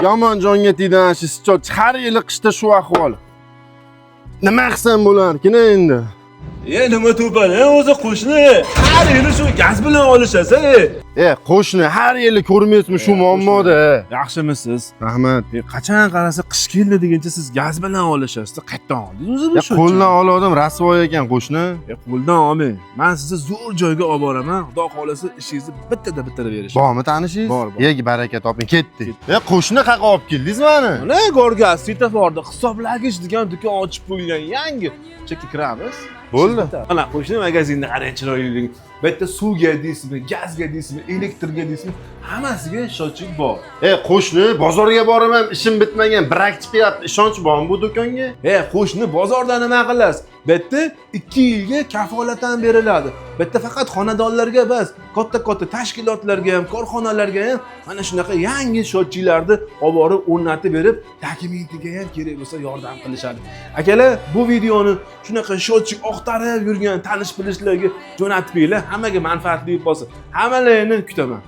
yomon jonga tegdan shu schyotchi har yili qishda shu ahvol. Nima qilsam bo'larkin endi? Nima to'pani o'zi qo'shni har yili shu gaz bilan olishasiz. Qo'shni har yili ko'rmaysizmi shu muammoda? Yaxshimisiz? Rahmat. Qachon qarasa qish keldi deguncha siz gaz bilan olishasiz. Qayerdan oldingiz o'zi bu shu? Qo'ldan oldim, rasvoy ekan qo'shni. Qo'ldan olmang. Men sizni zo'r joyga olib boraman. Xudo xolasa ishingizni bittada bitirib berish. Bormi tanishingiz? Bor. Baraka toping, ketdik. Qo'shni qayerga olib keldingiz meni? Mana Gorgaz svetoforda hisoblagich degan do'kon ochib qo'ygan yangi. Chekka kiramiz. Bo'ldi. Mana qo'shni magazinda qarang chiroyli. Bu yerda suvga deysizmi, gazga deysizmi, elektrga deysizmi, hammasiga shotchik bor. Qo'shni bozorga boraman, ishim bitmagan, brak chiqyapti. Ishonch bormi bu do'konga? Qo'shni bozorda nima qilasiz? Bu yerda 2 yilga kafolat ham beriladi. Bu yerda faqat xonadonlarga emas, katta-katta tashkilotlarga ham, korxonalarga ham mana shunaqa yangi shotchilarni olib borib o'rnatib berib, dokumentiga ham kerak bo'lsa yordam qilishadi. Akalar, bu videoni shunaqa shotchi oqtarib yurgan tanish bilishlarga jo'natib beringlar. Hammaga manfaatli bo'lsin. Hammalarini kutaman.